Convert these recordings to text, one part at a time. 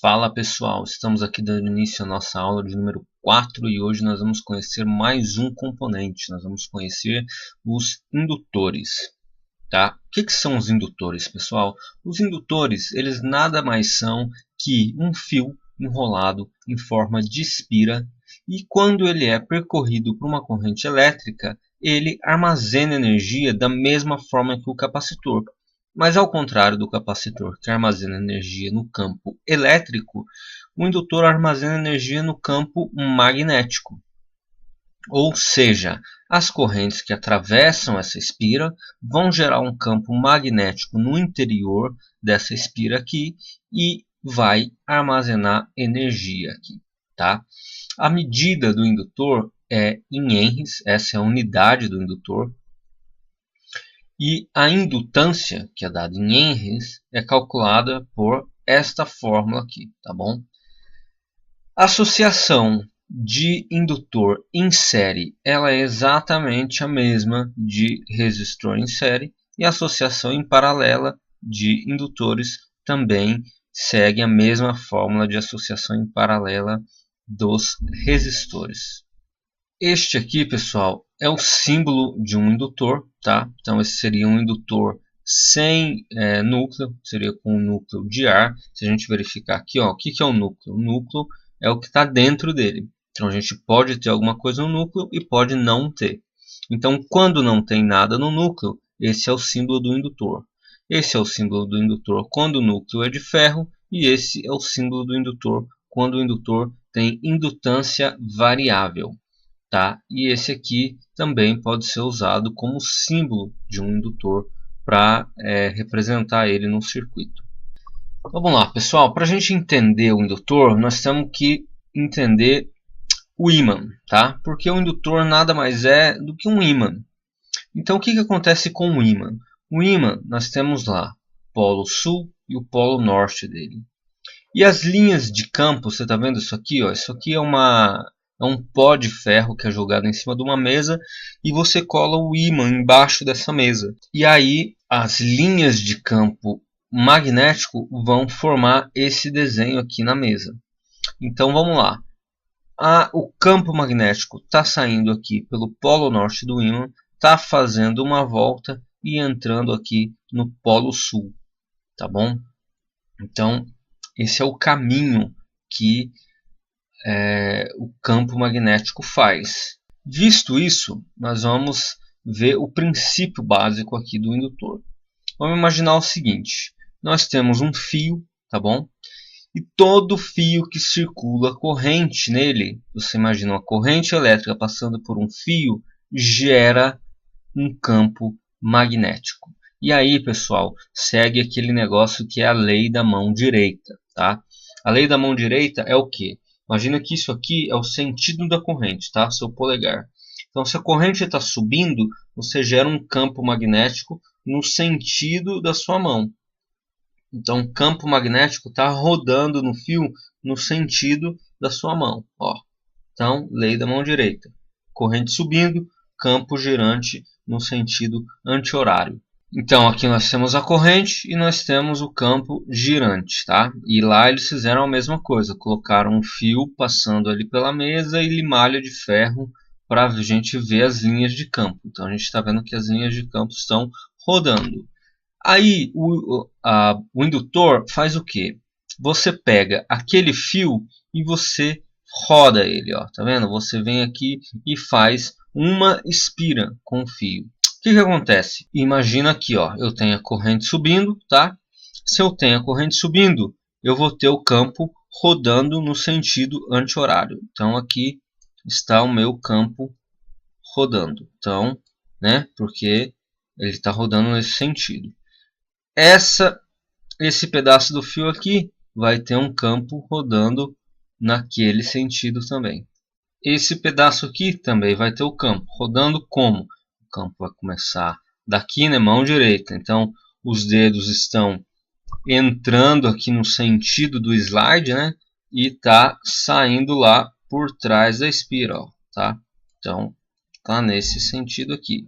Fala pessoal, estamos aqui dando início à nossa aula de número 4 e hoje nós vamos conhecer mais um componente. Nós vamos conhecer os indutores. Tá? O que são os indutores, pessoal? Os indutores, eles nada mais são que um fio enrolado em forma de espira e quando ele é percorrido por uma corrente elétrica, ele armazena energia da mesma forma que o capacitor. Mas ao contrário do capacitor que armazena energia no campo elétrico, o indutor armazena energia no campo magnético. Ou seja, as correntes que atravessam essa espira vão gerar um campo magnético no interior dessa espira aqui e vai armazenar energia aqui. Tá? A medida do indutor é em henries, essa é a unidade do indutor. E a indutância, que é dada em henries, é calculada por esta fórmula aqui, tá bom? A associação de indutor em série, ela é exatamente a mesma de resistor em série, e a associação em paralela de indutores também segue a mesma fórmula de associação em paralela dos resistores. Este aqui, pessoal, é o símbolo de um indutor, tá? Então esse seria um indutor sem núcleo, seria com um núcleo de ar. Se a gente verificar aqui, ó, o que é o núcleo? O núcleo é o que está dentro dele. Então a gente pode ter alguma coisa no núcleo e pode não ter. Então quando não tem nada no núcleo, esse é o símbolo do indutor. Esse é o símbolo do indutor quando o núcleo é de ferro e esse é o símbolo do indutor quando o indutor tem indutância variável. Tá? E esse aqui também pode ser usado como símbolo de um indutor para representar ele no circuito. Então, vamos lá, pessoal. Para a gente entender o indutor, nós temos que entender o ímã, tá? Porque o indutor nada mais é do que um ímã. Então, o que acontece com o ímã? O ímã, nós temos lá o polo sul e o polo norte dele. E as linhas de campo, você está vendo isso aqui? Ó? Isso aqui é um pó de ferro que é jogado em cima de uma mesa e você cola o ímã embaixo dessa mesa. E aí as linhas de campo magnético vão formar esse desenho aqui na mesa. Então vamos lá. O campo magnético está saindo aqui pelo polo norte do ímã, está fazendo uma volta e entrando aqui no polo sul. Tá bom? Então esse é o caminho que o campo magnético faz. Visto isso, nós vamos ver o princípio básico aqui do indutor. Vamos imaginar o seguinte: nós temos um fio, tá bom? E todo fio que circula corrente nele, você imagina uma corrente elétrica passando por um fio, gera um campo magnético. E aí, pessoal, segue aquele negócio que é a lei da mão direita, tá? A lei da mão direita é o quê? Imagina que isso aqui é o sentido da corrente, tá? Seu polegar. Então, se a corrente está subindo, você gera um campo magnético no sentido da sua mão. Então, o campo magnético está rodando no fio no sentido da sua mão. Ó. Então, lei da mão direita. Corrente subindo, campo girante no sentido anti-horário. Então aqui nós temos a corrente e nós temos o campo girante, tá? E lá eles fizeram a mesma coisa, colocaram um fio passando ali pela mesa e limalha de ferro para a gente ver as linhas de campo. Então a gente está vendo que as linhas de campo estão rodando. Aí o indutor faz o quê? Você pega aquele fio e você roda ele, ó, tá vendo? Você vem aqui e faz uma espira com o fio. O que acontece? Imagina aqui, ó, eu tenho a corrente subindo, tá? Se eu tenho a corrente subindo, eu vou ter o campo rodando no sentido anti-horário. Então aqui está o meu campo rodando. Então, né? Porque ele está rodando nesse sentido. Esse pedaço do fio aqui vai ter um campo rodando naquele sentido também. Esse pedaço aqui também vai ter o campo rodando como? O campo vai começar daqui na mão direita. Então os dedos estão entrando aqui no sentido do slide, né? E tá saindo lá por trás da espira, ó, tá? Então tá nesse sentido aqui.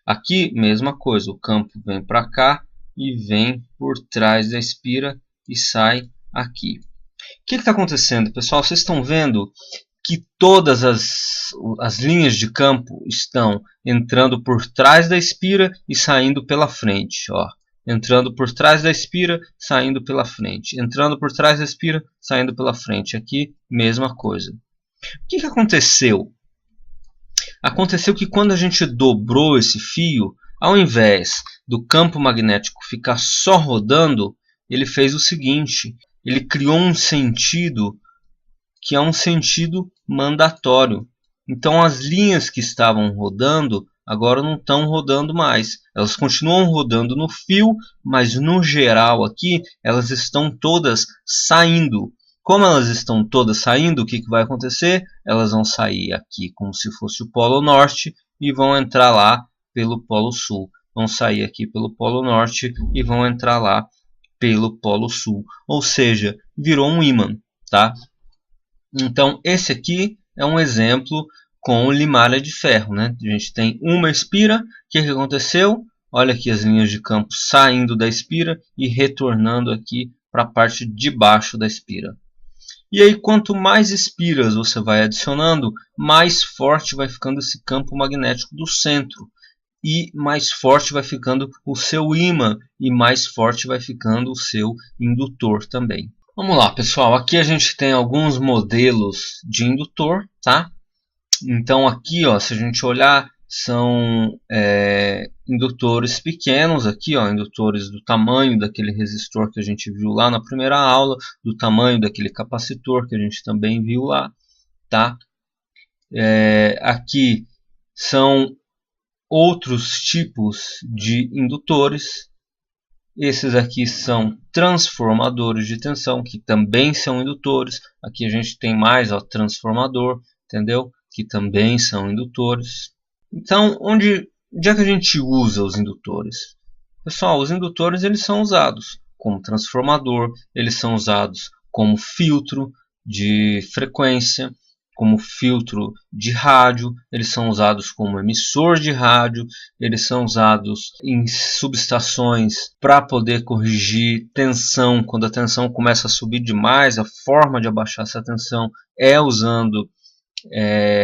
Aqui mesma coisa, o campo vem para cá e vem por trás da espira e sai aqui. que está acontecendo, pessoal? Vocês estão vendo que todas as linhas de campo estão entrando por trás da espira e saindo pela frente. Ó. Entrando por trás da espira, saindo pela frente. Entrando por trás da espira, saindo pela frente. Aqui, mesma coisa. O que aconteceu? Aconteceu que quando a gente dobrou esse fio, ao invés do campo magnético ficar só rodando, ele fez o seguinte, ele criou um sentido que é um sentido mandatório. Então as linhas que estavam rodando agora não estão rodando mais. Elas continuam rodando no fio, mas no geral aqui elas estão todas saindo. Como elas estão todas saindo, o que vai acontecer? Elas vão sair aqui como se fosse o Polo Norte e vão entrar lá pelo Polo Sul. Vão sair aqui pelo Polo Norte e vão entrar lá pelo Polo Sul. Ou seja, virou um ímã, tá? Então, esse aqui é um exemplo com limalha de ferro, né? A gente tem uma espira. O que aconteceu? Olha aqui as linhas de campo saindo da espira e retornando aqui para a parte de baixo da espira. E aí, quanto mais espiras você vai adicionando, mais forte vai ficando esse campo magnético do centro. E mais forte vai ficando o seu ímã e mais forte vai ficando o seu indutor também. Vamos lá, pessoal. Aqui a gente tem alguns modelos de indutor, tá? Então aqui, ó, se a gente olhar, são indutores pequenos aqui, ó, indutores do tamanho daquele resistor que a gente viu lá na primeira aula, do tamanho daquele capacitor que a gente também viu lá, tá? Aqui são outros tipos de indutores. Esses aqui são transformadores de tensão, que também são indutores. Aqui a gente tem mais, ó, transformador, entendeu? Que também são indutores. Então, onde é que a gente usa os indutores? Pessoal, os indutores eles são usados como transformador, eles são usados como filtro de frequência, como filtro de rádio, eles são usados como emissor de rádio, eles são usados em subestações para poder corrigir tensão. Quando a tensão começa a subir demais, a forma de abaixar essa tensão é usando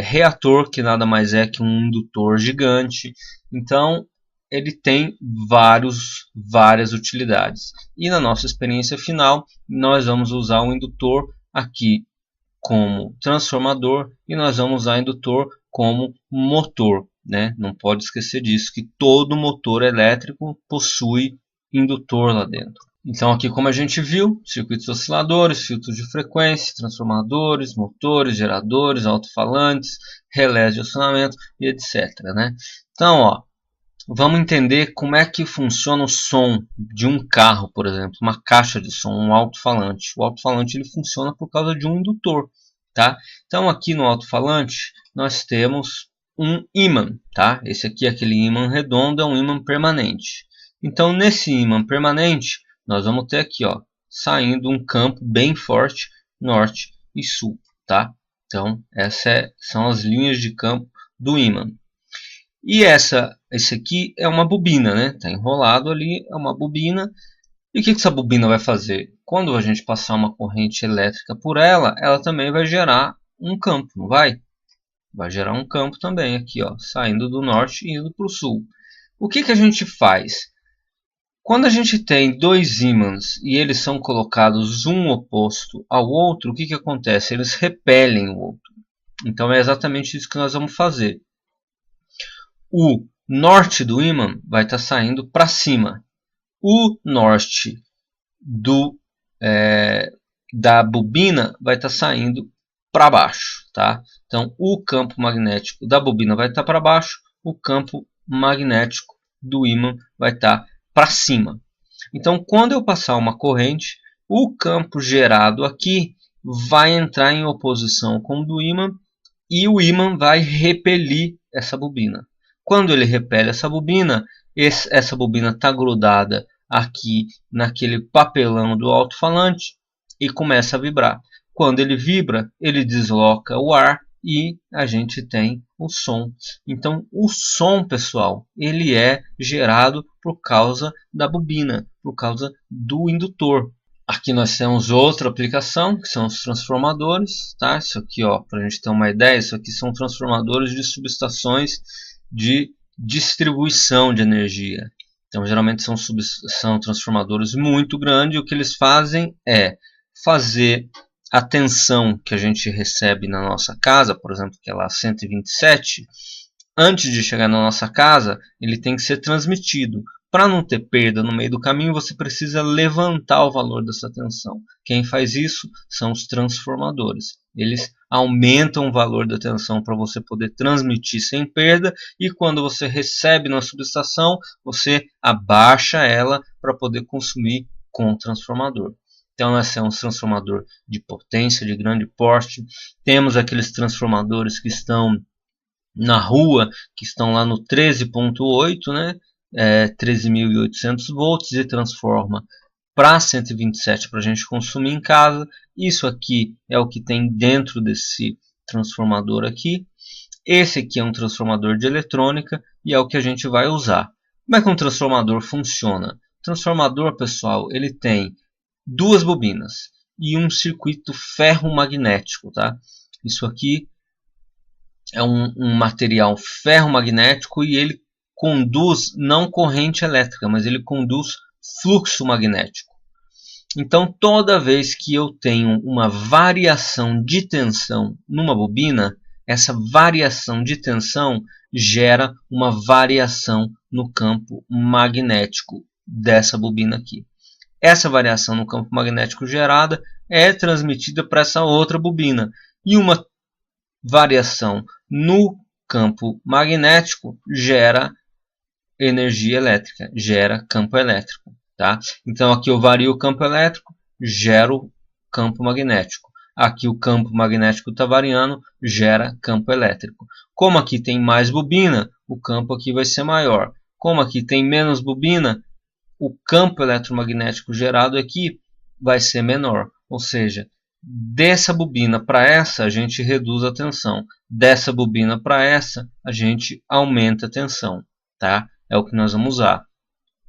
reator, que nada mais é que um indutor gigante. Então ele tem várias utilidades. E na nossa experiência final, nós vamos usar o indutor aqui como transformador e nós vamos usar indutor como motor, né? Não pode esquecer disso, que todo motor elétrico possui indutor lá dentro. Então aqui, como a gente viu, circuitos osciladores, filtros de frequência, transformadores, motores, geradores, alto-falantes, relés de acionamento e etc, né? Então, ó, vamos entender como é que funciona o som de um carro, por exemplo, uma caixa de som, um alto-falante. O alto-falante ele funciona por causa de um indutor, tá? Então aqui no alto-falante nós temos um ímã, tá? Esse aqui é aquele ímã redondo, é um ímã permanente. Então nesse ímã permanente nós vamos ter aqui, ó, saindo um campo bem forte norte e sul, tá? Então essas são as linhas de campo do ímã. E esse aqui é uma bobina, né? Está enrolado ali, é uma bobina. E o que essa bobina vai fazer? Quando a gente passar uma corrente elétrica por ela, ela também vai gerar um campo, não vai? Vai gerar um campo também aqui, ó, saindo do norte e indo para o sul. O que a gente faz? Quando a gente tem dois ímãs e eles são colocados um oposto ao outro, o que acontece? Eles repelem o outro. Então é exatamente isso que nós vamos fazer. O norte do ímã vai estar saindo para cima. O norte da bobina vai estar saindo para baixo. Tá? Então, o campo magnético da bobina vai estar para baixo. O campo magnético do ímã vai estar para cima. Então, quando eu passar uma corrente, o campo gerado aqui vai entrar em oposição com o do ímã e o ímã vai repelir essa bobina. Quando ele repele essa bobina está grudada aqui naquele papelão do alto-falante e começa a vibrar. Quando ele vibra, ele desloca o ar e a gente tem o som. Então, o som, pessoal, ele é gerado por causa da bobina, por causa do indutor. Aqui nós temos outra aplicação, que são os transformadores, tá? Isso aqui, para a gente ter uma ideia, isso aqui são transformadores de subestações de distribuição de energia. Então, geralmente são transformadores muito grandes, e o que eles fazem é fazer a tensão que a gente recebe na nossa casa, por exemplo, que é lá 127, antes de chegar na nossa casa, ele tem que ser transmitido. Para não ter perda no meio do caminho, você precisa levantar o valor dessa tensão. Quem faz isso são os transformadores. Eles aumentam o valor da tensão para você poder transmitir sem perda, e quando você recebe na subestação, você abaixa ela para poder consumir com o transformador. Então, nós temos um transformador de potência, de grande porte. Temos aqueles transformadores que estão na rua, que estão lá no 13.8, né? 13.800 volts, e transforma para 127 para a gente consumir em casa. Isso aqui é o que tem dentro desse transformador aqui. Esse aqui é um transformador de eletrônica e é o que a gente vai usar. Como é que um transformador funciona? O transformador, pessoal, ele tem duas bobinas e um circuito ferromagnético, tá? Isso aqui é um material ferromagnético, e ele conduz não corrente elétrica, mas ele conduz fluxo magnético. Então, toda vez que eu tenho uma variação de tensão numa bobina, essa variação de tensão gera uma variação no campo magnético dessa bobina aqui. Essa variação no campo magnético gerada é transmitida para essa outra bobina, e uma variação no campo magnético gera energia elétrica, gera campo elétrico, tá? Então aqui eu vario o campo elétrico, gero campo magnético. Aqui o campo magnético está variando, gera campo elétrico. Como aqui tem mais bobina, o campo aqui vai ser maior. Como aqui tem menos bobina, o campo eletromagnético gerado aqui vai ser menor. Ou seja, dessa bobina para essa, a gente reduz a tensão. Dessa bobina para essa, a gente aumenta a tensão, tá? É o que nós vamos usar.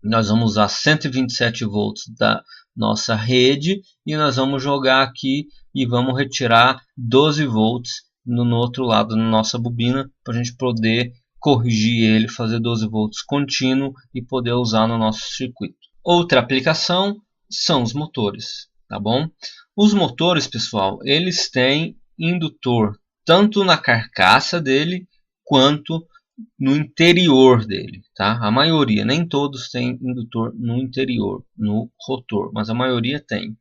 Nós vamos usar 127 volts da nossa rede, e nós vamos jogar aqui e vamos retirar 12 volts no outro lado da nossa bobina, para a gente poder corrigir ele, fazer 12 volts contínuo e poder usar no nosso circuito. Outra aplicação são os motores, tá bom? Os motores, pessoal, eles têm indutor tanto na carcaça dele quanto no interior dele, tá? A maioria, nem todos têm indutor no interior, no rotor, mas a maioria tem.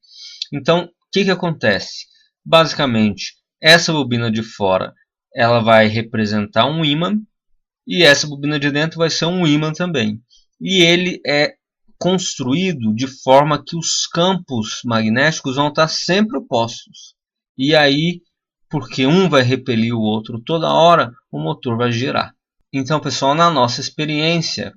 Então, o que acontece? Basicamente, essa bobina de fora, ela vai representar um ímã, e essa bobina de dentro vai ser um ímã também. E ele é construído de forma que os campos magnéticos vão estar sempre opostos. E aí, porque um vai repelir o outro toda hora, o motor vai girar. Então, pessoal, na nossa experiência,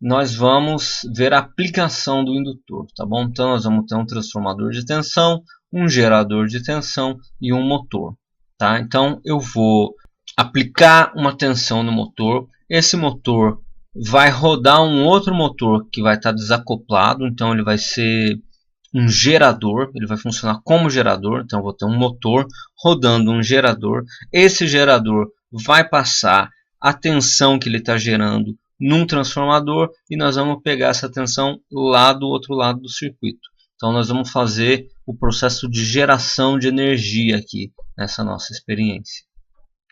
nós vamos ver a aplicação do indutor, tá bom? Então, nós vamos ter um transformador de tensão, um gerador de tensão e um motor, tá? Então, eu vou aplicar uma tensão no motor. Esse motor vai rodar um outro motor que vai estar desacoplado, então ele vai ser um gerador, ele vai funcionar como gerador. Então eu vou ter um motor rodando um gerador. Esse gerador vai passar a tensão que ele está gerando num transformador, e nós vamos pegar essa tensão lá do outro lado do circuito. Então nós vamos fazer o processo de geração de energia aqui nessa nossa experiência.